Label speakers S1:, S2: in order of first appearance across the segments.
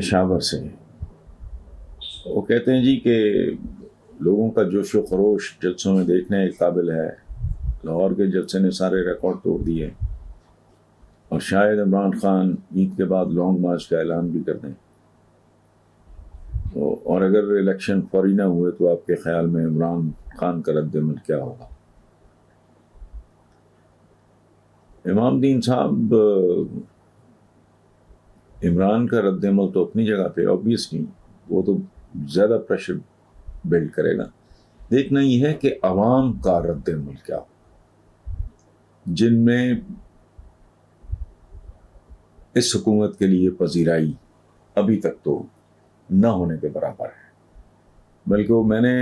S1: پشاور سے. وہ کہتے ہیں جی کہ لوگوں کا جوش و خروش جلسوں میں دیکھنے کے قابل ہے. لاہور کے جلسے نے سارے ریکارڈ توڑ دیے اور شاید عمران خان عید کے بعد لانگ مارچ کا اعلان بھی کر دیں. اور اگر الیکشن فوری نہ ہوئے تو آپ کے خیال میں عمران خان کا رد عمل کیا ہوگا؟ امام دین صاحب، عمران کا رد عمل تو اپنی جگہ پہ آبویسلی وہ تو زیادہ پریشر بلڈ کرے گا. دیکھنا یہ ہے کہ عوام کا رد عمل کیا ہو، جن میں اس حکومت کے لیے پذیرائی ابھی تک تو نہ ہونے کے برابر ہے. بلکہ میں نے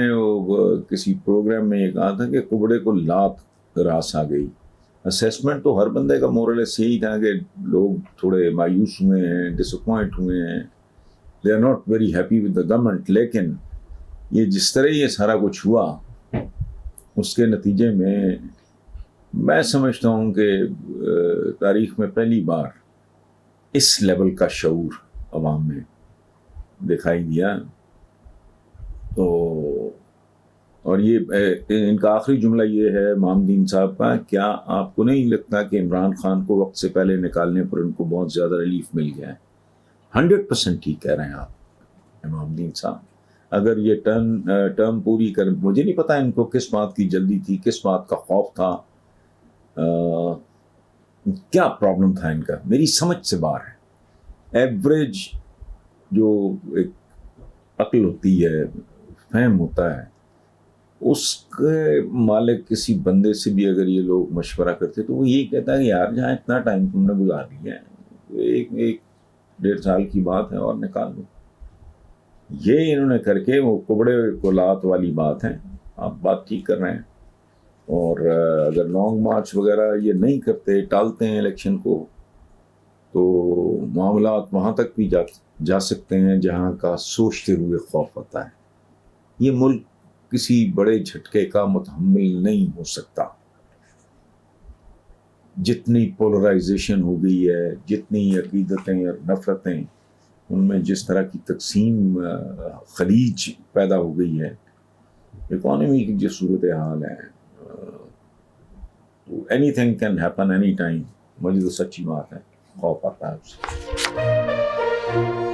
S1: کسی پروگرام میں یہ کہا تھا کہ کبڑے کو لات راس آ گئی. اسیسمنٹ تو ہر بندے کا مورلس یہی تھا کہ لوگ تھوڑے مایوس ہوئے ہیں، ڈس اپوائنٹ ہوئے ہیں، they are not very happy with the government. لیکن یہ جس طرح یہ سارا کچھ ہوا اس کے نتیجے میں سمجھتا ہوں کہ تاریخ میں پہلی بار اس لیول کا شعور عوام میں دکھائی دیا. تو اور یہ ان کا آخری جملہ یہ ہے امام دین صاحب کا، کیا آپ کو نہیں لگتا کہ عمران خان کو وقت سے پہلے نکالنے پر ان کو بہت زیادہ ریلیف مل گیا ہے؟ 100% ٹھیک کہہ رہے ہیں آپ امام دین صاحب. اگر یہ ٹرم پوری کر، مجھے نہیں پتا ان کو کس بات کی جلدی تھی، کس بات کا خوف تھا، کیا پرابلم تھا ان کا، میری سمجھ سے باہر ہے. ایوریج جو ایک عقل ہوتی ہے، فہم ہوتا ہے، اس کے مالک کسی بندے سے بھی اگر یہ لوگ مشورہ کرتے تو وہ یہی کہتا ہے کہ یار جہاں اتنا ٹائم تم نے گزار لیا ہے، ایک 1.5 سال کی بات ہے اور نکال لو. یہ انہوں نے کر کے وہ کبڑے کو لات والی بات ہے. آپ بات ٹھیک کر رہے ہیں. اور اگر لانگ مارچ وغیرہ یہ نہیں کرتے، ٹالتے ہیں الیکشن کو، تو معاملات وہاں تک بھی جا سکتے ہیں جہاں کا سوچتے ہوئے خوف ہوتا ہے. یہ ملک کسی بڑے جھٹکے کا متحمل نہیں ہو سکتا. جتنی پولرائزیشن ہو گئی ہے، جتنی عقیدتیں اور نفرتیں، ان میں جس طرح کی تقسیم خلیج پیدا ہو گئی ہے، اکانومی کی جو صورتحال ہے، any thing can happen any time. مجھے تو سچی بات ہے خوف آتا ہے اس سے.